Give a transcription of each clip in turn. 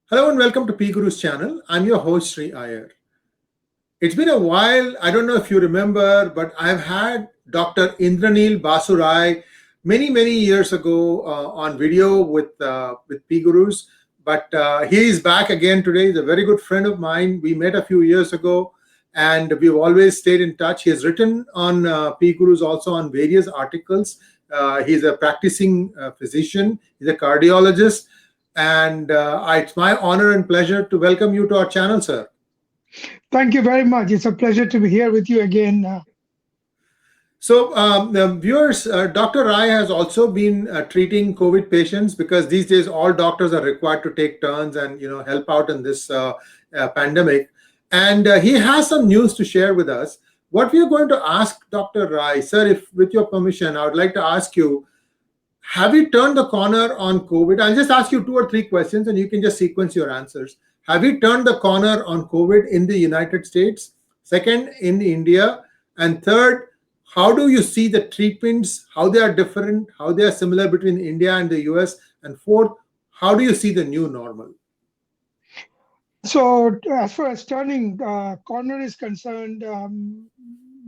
Hello and welcome to PGurus channel. I'm your host Sri Iyer. It's been a while. I don't know if you remember, but I've had Dr. Indranill Basu Ray many years ago on video with PGurus. But he is back again today. He's a very good friend of mine. We met a few years ago, and we've always stayed in touch. He has written on PGurus also on various articles. He's a practicing physician. He's a cardiologist, and it's my honor and pleasure to welcome you to our channel, sir. Thank you very much. It's a pleasure to be here with you again. So, the viewers, Dr. Rai has also been treating COVID patients because these days all doctors are required to take turns and help out in this pandemic. And he has some news to share with us. What we are going to ask Dr. Rai, sir, if with your permission, I would like to ask you: have we turned the corner on COVID? I'll just ask you two or three questions, and you can just sequence your answers. Have we turned the corner on COVID in the United States? Second, in India, and third, how do you see the treatments, how they are different, how they are similar between India and the US? And fourth, how do you see the new normal? So, as far as turning corner is concerned,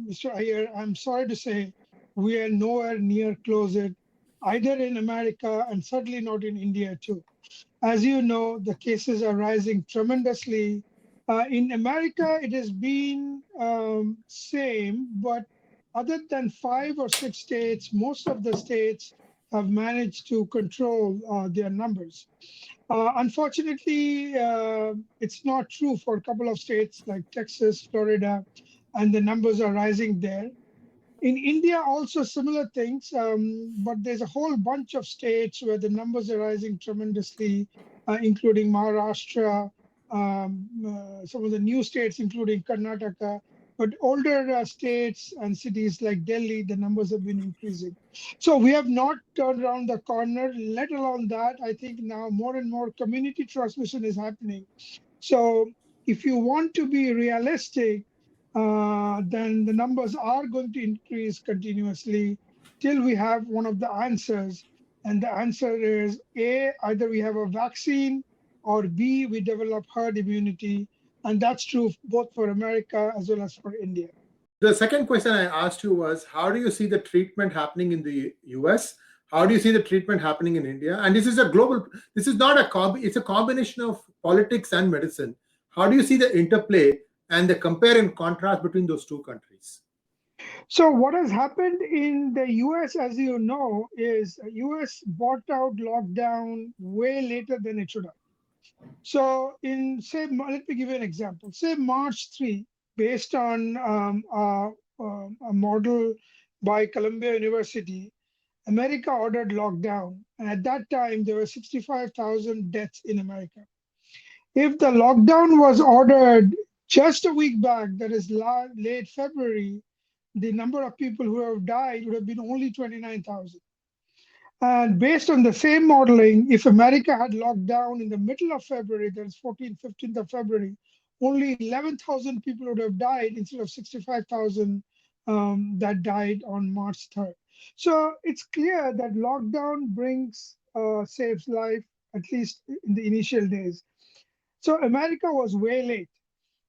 Mr. Iyer, I'm sorry to say we are nowhere near closer, either in America and certainly not in India too. As you know, the cases are rising tremendously. In America, it has been same, but other than 5 or 6 states, most of the states have managed to control their numbers. Unfortunately, it's not true for a couple of states like Texas, Florida, and the numbers are rising there. In India, also similar things, but there's a whole bunch of states where the numbers are rising tremendously, including Maharashtra, some of the new states, including Karnataka. But older states and cities like Delhi, the numbers have been increasing. So we have not turned around the corner, let alone that. I think now more and more community transmission is happening. So if you want to be realistic, then the numbers are going to increase continuously till we have one of the answers. And the answer is A, either we have a vaccine, or B, we develop herd immunity. And that's true both for America as well as for India. The second question I asked you was, how do you see the treatment happening in the US? How do you see the treatment happening in India? And this is a global, this is not it's a combination of politics and medicine. How do you see the interplay and the compare and contrast between those two countries? So what has happened in the US, as you know, is US bought out lockdown way later than it should have. So in say, let me give you an example. Say March 3, based on a model by Columbia University, America ordered lockdown. And at that time, there were 65,000 deaths in America. If the lockdown was ordered just a week back, that is late February, the number of people who have died would have been only 29,000. And based on the same modeling, if America had locked down in the middle of February, that is 14th, 15th of February, only 11,000 people would have died instead of 65,000 that died on March 3rd. So it's clear that lockdown saves life, at least in the initial days. So America was way late.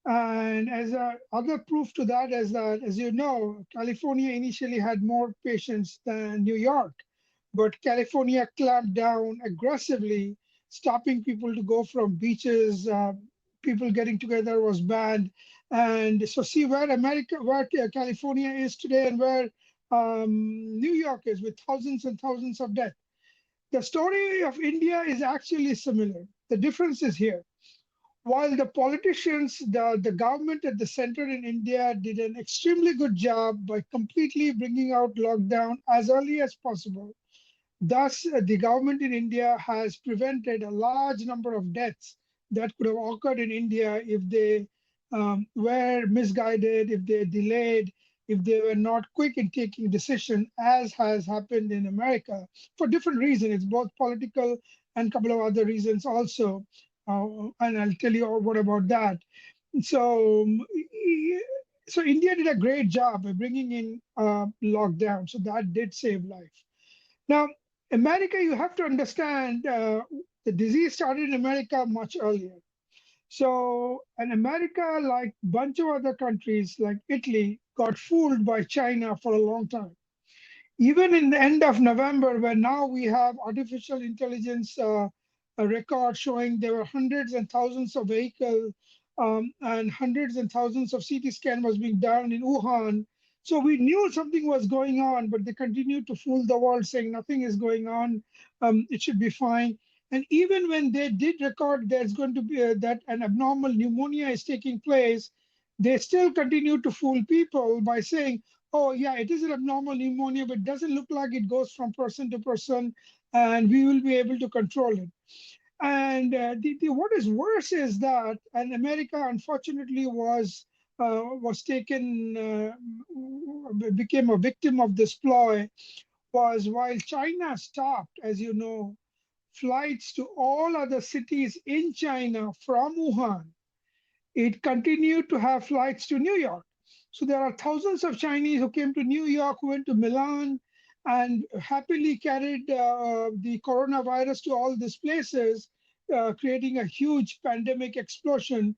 And as a other proof to that is that, as you know, California initially had more patients than New York, but California clamped down aggressively, stopping people to go from beaches. People getting together was banned, and so see where California is today, and where New York is, with thousands and thousands of deaths. The story of India is actually similar. The difference is here: while the politicians, the government at the center in India did an extremely good job by completely bringing out lockdown as early as possible, thus the government in India has prevented a large number of deaths that could have occurred in India if they were misguided, if they delayed, if they were not quick in taking decision, as has happened in America for different reasons. It's both political and a couple of other reasons also. And I'll tell you what about that. So, so India did a great job by bringing in lockdown. So that did save life. Now, America, you have to understand. The disease started in America much earlier. So, and America, like bunch of other countries like Italy, got fooled by China for a long time. Even in the end of November, where now we have artificial intelligence a record showing there were hundreds and thousands of vehicles and hundreds and thousands of CT scan was being done in Wuhan. So we knew something was going on, but they continued to fool the world, saying nothing is going on, it should be fine. And even when they did record there's going to be that an abnormal pneumonia is taking place, they still continue to fool people by saying, oh, yeah, it is an abnormal pneumonia, but it doesn't look like it goes from person to person, and we will be able to control it. And what is worse is that, and America unfortunately was taken, became a victim of this ploy, was while China stopped, as you know, flights to all other cities in China from Wuhan, it continued to have flights to New York. So there are thousands of Chinese who came to New York, who went to Milan, and happily carried the coronavirus to all these places, creating a huge pandemic explosion.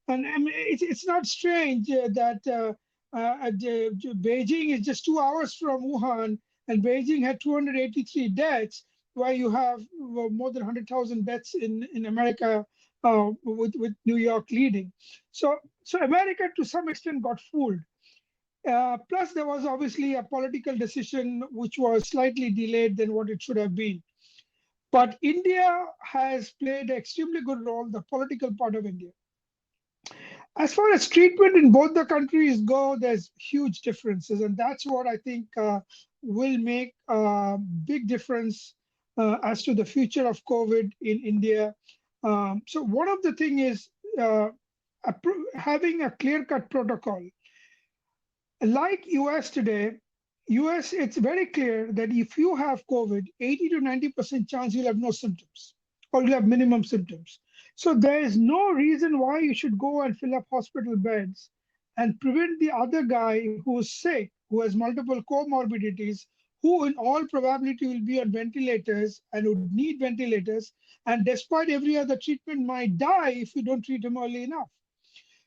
And I mean, it's not strange that Beijing is just 2 hours from Wuhan, and Beijing had 283 deaths, while you have more than 100,000 deaths in America, with New York leading. So America to some extent got fooled. Plus, there was obviously a political decision which was slightly delayed than what it should have been. But India has played an extremely good role, the political part of India. As far as treatment in both the countries go, there's huge differences, and that's what I think will make a big difference as to the future of COVID in India. So one of the thing is having a clear-cut protocol. Like US today, US, it's very clear that if you have COVID, 80 to 90% chance you'll have no symptoms or you'll have minimum symptoms. So there is no reason why you should go and fill up hospital beds and prevent the other guy who is sick, who has multiple comorbidities, who in all probability will be on ventilators and would need ventilators, and despite every other treatment might die if you don't treat him early enough.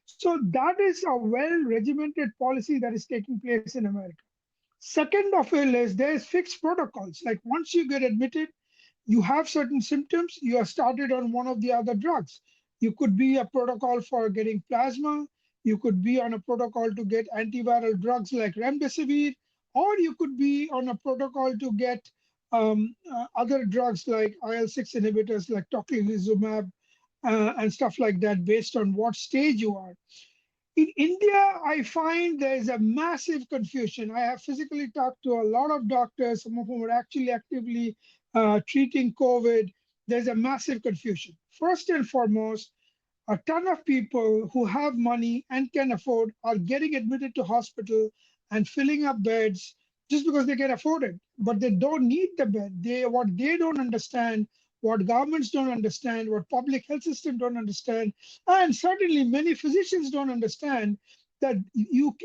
So that is a well regimented policy that is taking place in America. Second of all is there's fixed protocols. Like once you get admitted, you have certain symptoms, you are started on one of the other drugs. You could be a protocol for getting plasma, you could be on a protocol to get antiviral drugs like remdesivir, or you could be on a protocol to get other drugs like IL-6 inhibitors like tocilizumab and stuff like that based on what stage you are. In India, I find there's a massive confusion. I have physically talked to a lot of doctors, some of whom are actually actively treating COVID. There's a massive confusion. First and foremost, a ton of people who have money and can afford are getting admitted to hospital and filling up beds just because they can afford it, but they don't need the bed. They don't understand, what governments don't understand, what public health system don't understand, and certainly many physicians don't understand that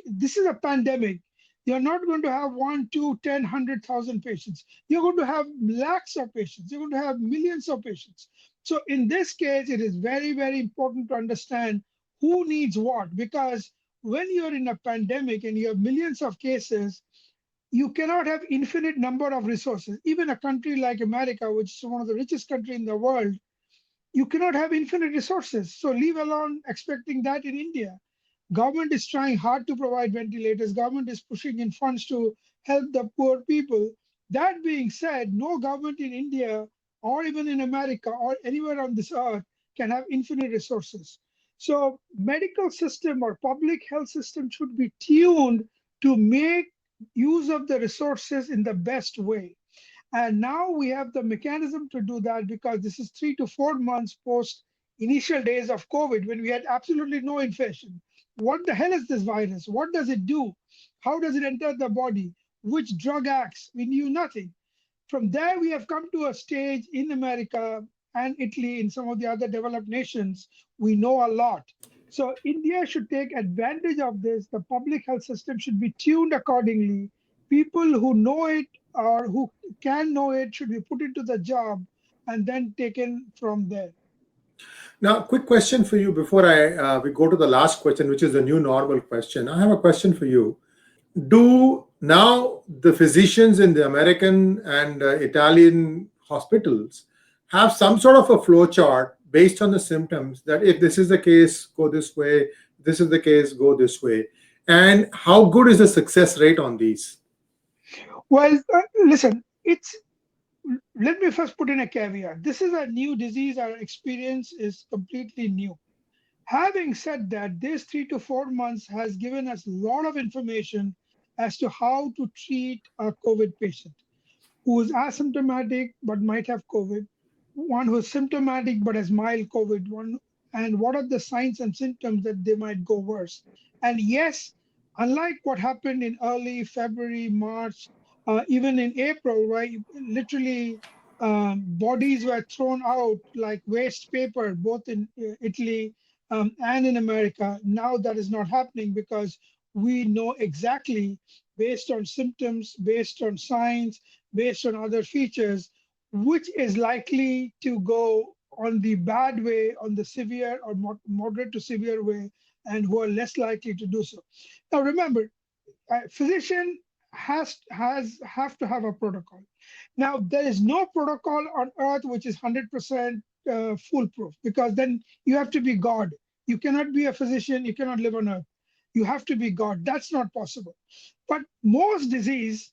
this is a pandemic. You're not going to have one, two, 10, 100,000 patients. You're going to have lakhs of patients. You're going to have millions of patients. So in this case, it is very, very important to understand who needs what, because when you're in a pandemic and you have millions of cases, you cannot have infinite number of resources. Even a country like America, which is one of the richest country in the world, you cannot have infinite resources. So leave alone expecting that in India. Government is trying hard to provide ventilators. Government is pushing in funds to help the poor people. That being said, no government in India or even in America or anywhere on this earth can have infinite resources. So medical system or public health system should be tuned to make use of the resources in the best way. And now we have the mechanism to do that because this is 3 to 4 months post initial days of COVID when we had absolutely no infection. What the hell is this virus? What does it do? How does it enter the body? Which drug acts? We knew nothing. From there, we have come to a stage in America and Italy, in some of the other developed nations, we know a lot. So India should take advantage of this. The public health system should be tuned accordingly. People who know it or who can know it should be put into the job. and then taken from there. Now, quick question for you before I we go to the last question, which is the new normal question. I have a question for you. Do now the physicians in the American and Italian hospitals have some sort of a flow chart based on the symptoms that if this is the case, go this way, this is the case, go this way? And how good is the success rate on these? Well, listen, it's let me first put in a caveat. This is a new disease. Our experience is completely new. Having said that, this 3 to 4 months has given us a lot of information as to how to treat a COVID patient who is asymptomatic but might have COVID, one who is symptomatic but has mild COVID, one, and what are the signs and symptoms that they might go worse. And yes, unlike what happened in early February, March, even in April, right, literally bodies were thrown out like waste paper, both in Italy and in America. Now that is not happening because we know exactly, based on symptoms, based on signs, based on other features, which is likely to go on the bad way, on the severe or moderate to severe way, and who are less likely to do so. Now, remember, a physician has have to have a protocol. Now, there is no protocol on earth which is 100% foolproof, because then you have to be God. You cannot be a physician, you cannot live on earth. You have to be God. That's not possible. But most disease,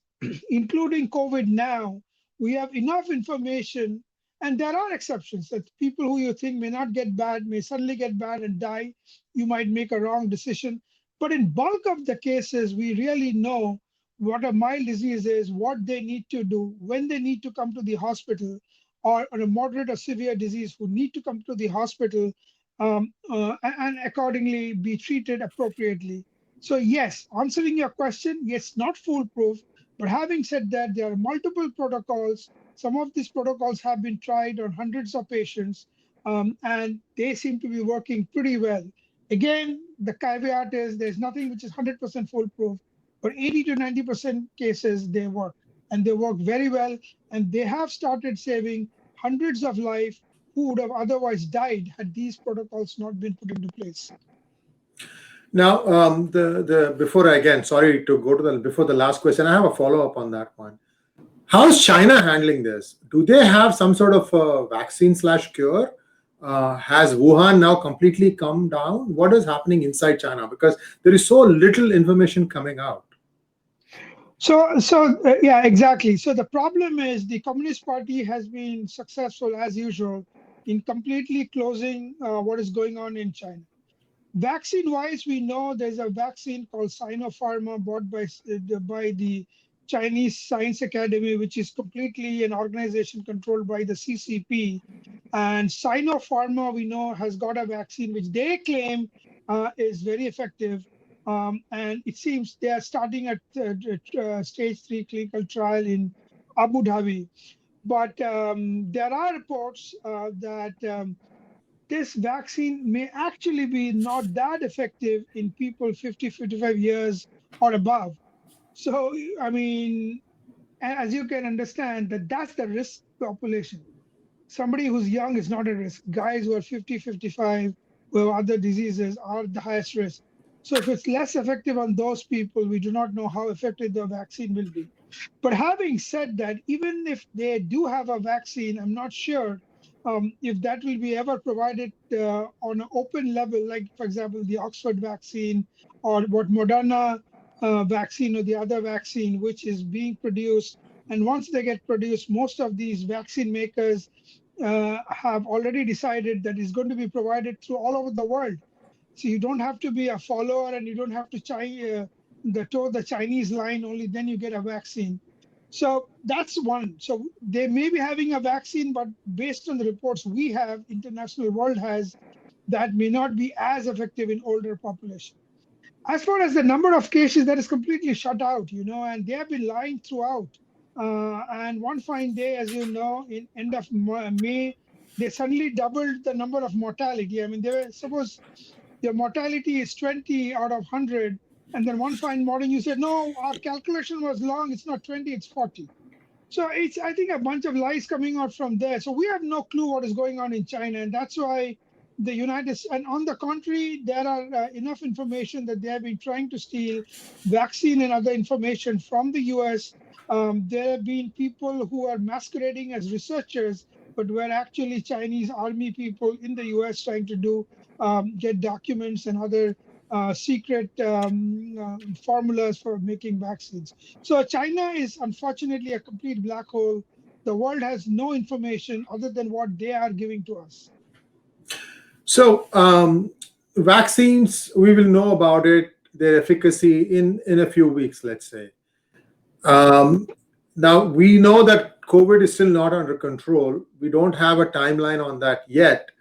including COVID now, we have enough information, and there are exceptions that people who you think may not get bad may suddenly get bad and die. You might make a wrong decision. But in bulk of the cases, we really know what a mild disease is, what they need to do, when they need to come to the hospital, or a moderate or severe disease who need to come to the hospital, and accordingly be treated appropriately. So, yes, answering your question, yes, not foolproof. But having said that, there are multiple protocols. Some of these protocols have been tried on hundreds of patients, and they seem to be working pretty well. Again, the caveat is there's nothing which is 100% foolproof, but 80 to 90% cases they work, and they work very well, and they have started saving hundreds of lives who would have otherwise died had these protocols not been put into place. Now, the before I, again, sorry to go to the before the last question, I have a follow up on that one. How is China handling this? Do they have some sort of vaccine slash cure? Has Wuhan now completely come down? What is happening inside China? Because there is so little information coming out. Yeah, exactly. So the problem is the Communist Party has been successful as usual in completely closing what is going on in China. Vaccine wise, we know there's a vaccine called Sinopharma bought by the Chinese Science Academy, which is completely an organization controlled by the CCP. And Sinopharma, we know, has got a vaccine which they claim is very effective. And it seems they are starting at stage 3 clinical trial in Abu Dhabi. But there are reports that this vaccine may actually be not that effective in people 50, 55 years or above. So, I mean, as you can understand, that's the risk population. Somebody who's young is not a risk. Guys who are 50, 55, who have other diseases are the highest risk. So if it's less effective on those people, we do not know how effective the vaccine will be. But having said that, even if they do have a vaccine, I'm not sure if that will be ever provided on an open level, like, for example, the Oxford vaccine or what Moderna vaccine or the other vaccine, which is being produced. And once they get produced, most of these vaccine makers have already decided that it's going to be provided through all over the world. So you don't have to be a follower, and you don't have to toe the Chinese line. Only then you get a vaccine. So that's one. So they may be having a vaccine, but based on the reports we have, international world has, that may not be as effective in older population. As far as the number of cases, that is completely shut out, and they have been lying throughout. And one fine day, as you know, in end of May, they suddenly doubled the number of mortality. I mean, they were suppose your mortality is 20 out of 100, and then one fine morning you said, no, our calculation was long. It's not 20, it's 40. So it's, I think, a bunch of lies coming out from there. So we have no clue what is going on in China, and that's why the United and on the contrary, there are enough information that they have been trying to steal vaccine and other information from the U.S. There have been people who are masquerading as researchers, but were actually Chinese army people in the U.S. trying to do get documents and other secret formulas for making vaccines. So China is unfortunately a complete black hole. The world has no information other than what they are giving to us. So, vaccines, we will know about it, their efficacy in a few weeks, let's say. Um, Now we know that COVID is still not under control. We don't have a timeline on that yet.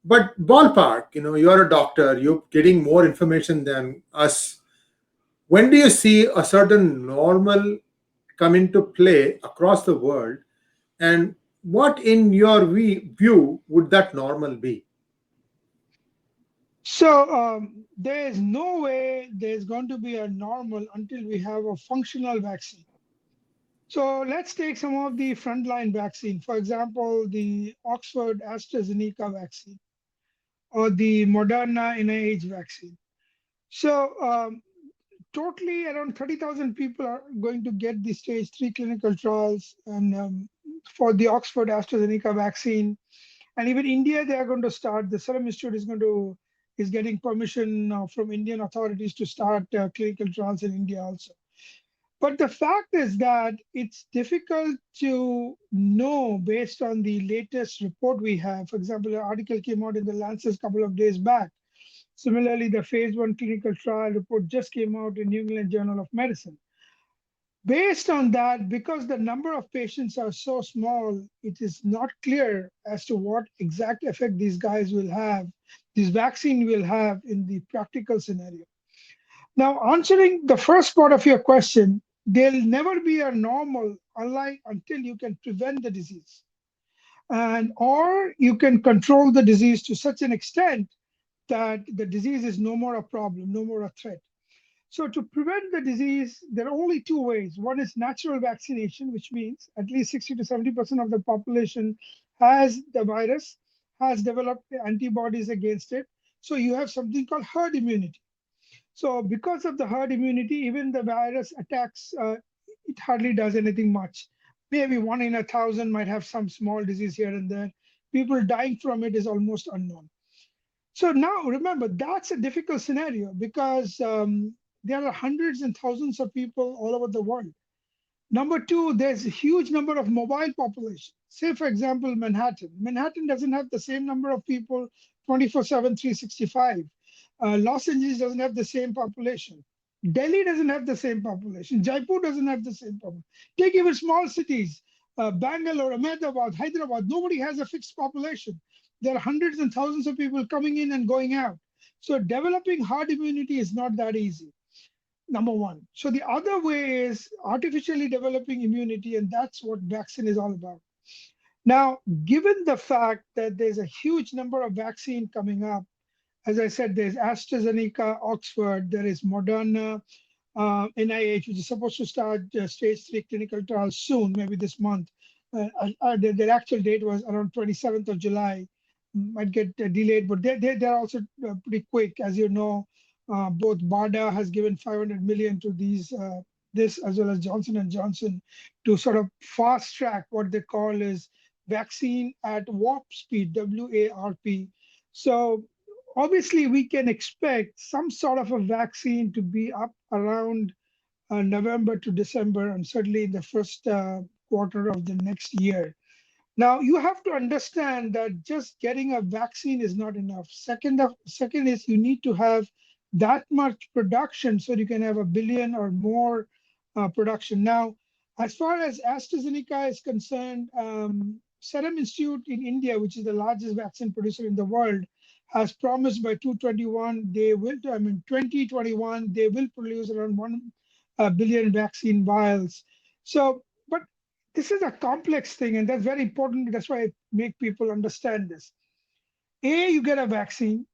But ballpark, you're a doctor, you're getting more information than us. When do you see a certain normal come into play across the world? And what, in your view, would that normal be? So there is no way there's going to be a normal until we have a functional vaccine. So let's take some of the frontline vaccine, for example, the Oxford AstraZeneca vaccine or the Moderna NIH vaccine. So totally around 30,000 people are going to get the stage 3 clinical trials and for the Oxford AstraZeneca vaccine. And even India, they are going to start. The Serum Institute is getting permission from Indian authorities to start clinical trials in India also. But the fact is that it's difficult to know based on the latest report we have. For example, an article came out in the Lancet a couple of days back. Similarly, the phase 1 clinical trial report just came out in New England Journal of Medicine. Based on that, because the number of patients are so small, it is not clear as to what exact effect these guys will have, this vaccine will have in the practical scenario. Now, answering the first part of your question, there'll never be a normal unlike until you can prevent the disease. And or you can control the disease to such an extent that the disease is no more a problem, no more a threat. So to prevent the disease, there are only two ways. One is natural vaccination, which means at least 60 to 70% of the population has the virus, has developed antibodies against it. So you have something called herd immunity. So because of the herd immunity, even the virus attacks, it hardly does anything much. Maybe one in a thousand might have some small disease here and there. People dying from it is almost unknown. So now remember, that's a difficult scenario because there are hundreds and thousands of people all over the world. Number two, there's a huge number of mobile population. Say, for example, Manhattan. Manhattan doesn't have the same number of people 24/7, 365. Los Angeles doesn't have the same population. Delhi doesn't have the same population. Jaipur doesn't have the same population. Take even small cities, Bangalore, Ahmedabad, Hyderabad. Nobody has a fixed population. There are hundreds and thousands of people coming in and going out. So developing herd immunity is not that easy, number one. So the other way is artificially developing immunity, and that's what vaccine is all about. Now, given the fact that there's a huge number of vaccine coming up, as I said, there's AstraZeneca, Oxford, there is Moderna, NIH, which is supposed to start stage 3 clinical trials soon, maybe this month. Their actual date was around 27th of July. Might get delayed, but they're also pretty quick. As you know, both BARDA has given 500 million to this as well as Johnson and Johnson to sort of fast track what they call is vaccine at warp speed, WARP. So obviously we can expect some sort of a vaccine to be up around November to December, and certainly in the first quarter of the next year. Now you have to understand that just getting a vaccine is not enough. Second is you need to have that much production so you can have a billion or more production. Now, as far as AstraZeneca is concerned, Serum Institute in India, which is the largest vaccine producer in the world, has promised by 221 they will. I mean 2021 they will produce around 1 billion vaccine vials. So, but this is a complex thing, and that's very important. That's why I make people understand this. You get a vaccine.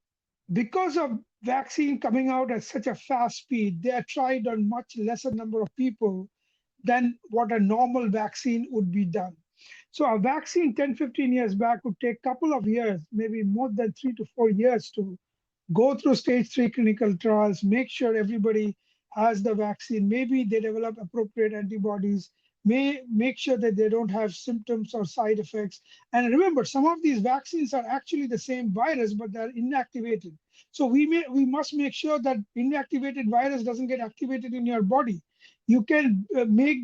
Because of vaccine coming out at such a fast speed, they are tried on much lesser number of people than what a normal vaccine would be done. So a vaccine 10, 15 years back would take a couple of years, maybe more than 3 to 4 years to go through stage 3 clinical trials, make sure everybody has the vaccine, maybe they develop appropriate antibodies, may make sure that they don't have symptoms or side effects. And remember, some of these vaccines are actually the same virus, but they're inactivated. So we must make sure that inactivated virus doesn't get activated in your body. You can make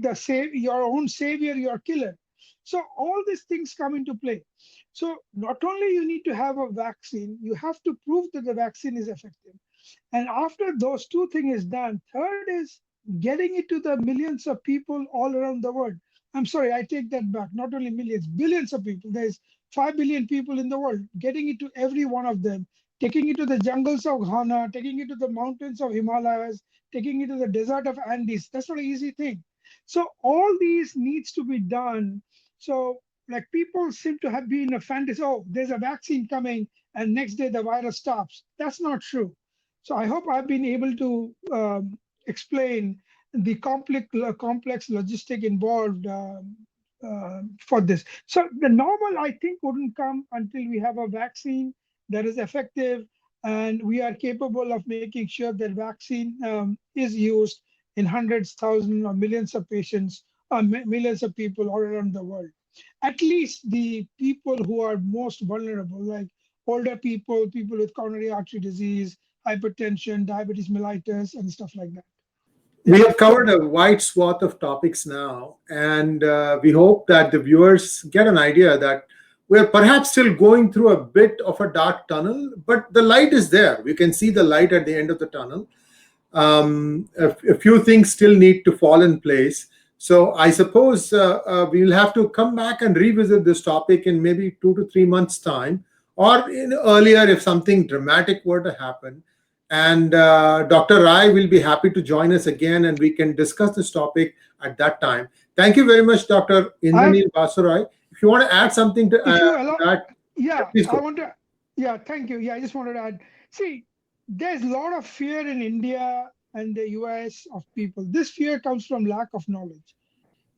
your own savior your killer. So all these things come into play. So not only you need to have a vaccine, you have to prove that the vaccine is effective. And after those two things is done, third is getting it to the millions of people all around the world. I'm sorry, I take that back. Not only millions, billions of people. There's 5 billion people in the world. Getting it to every one of them, taking it to the jungles of Ghana, taking it to the mountains of Himalayas, taking it to the desert of Andes. That's not an easy thing. So all these needs to be done. So like people seem to have been a fantasy, oh, there's a vaccine coming, and next day the virus stops. That's not true. So I hope I've been able to explain the complex logistic involved for this. So the normal, I think, wouldn't come until we have a vaccine that is effective, and we are capable of making sure that vaccine is used in hundreds, thousands, or millions of patients, or millions of people all around the world. At least the people who are most vulnerable, like older people, people with coronary artery disease, hypertension, diabetes mellitus, and stuff like that. We Yeah. have covered a wide swath of topics now, and we hope that the viewers get an idea that we're perhaps still going through a bit of a dark tunnel, but the light is there. We can see the light at the end of the tunnel. A few things still need to fall in place. So I suppose we will have to come back and revisit this topic in maybe 2 to 3 months' time, or in earlier if something dramatic were to happen. And Dr. Rai will be happy to join us again, and we can discuss this topic at that time. Thank you very much, Dr. I, Indranill Basu Ray. If you want to add something to if you allow, that, yeah, please I go. want to, yeah, thank you. Yeah, I just wanted to add. See, there's a lot of fear in India and the US of people. This fear comes from lack of knowledge.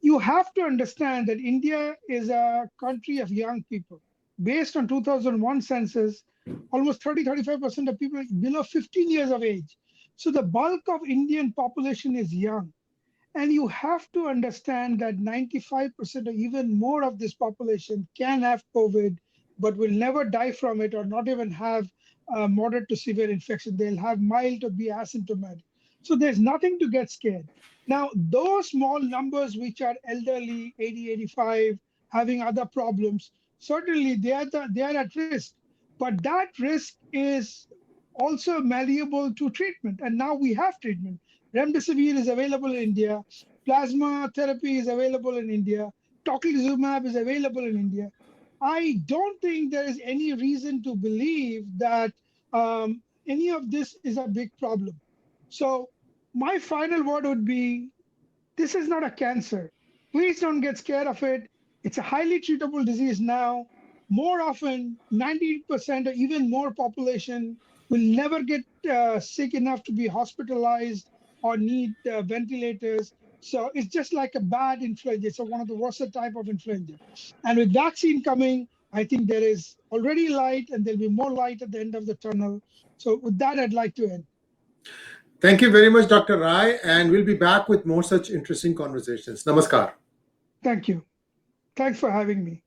You have to understand that India is a country of young people. Based on 2001 census, almost 30-35% of people below 15 years of age. So the bulk of Indian population is young. And you have to understand that 95% or even more of this population can have COVID, but will never die from it or not even have moderate to severe infection. They'll have mild or be asymptomatic. So there's nothing to get scared. Now, those small numbers which are elderly, 80, 85, having other problems, certainly they are at risk. But that risk is also malleable to treatment. And now we have treatment. Remdesivir is available in India. Plasma therapy is available in India. Tocilizumab is available in India. I don't think there is any reason to believe that any of this is a big problem. So my final word would be this is not a cancer. Please don't get scared of it. It's a highly treatable disease now. More often, 90% or even more population will never get sick enough to be hospitalized or need ventilators. So it's just like a bad influenza. It's one of the worst type of influenza. And with vaccine coming, I think there is already light and there'll be more light at the end of the tunnel. So with that, I'd like to end. Thank you very much, Dr. Rai, and we'll be back with more such interesting conversations. Namaskar. Thank you. Thanks for having me.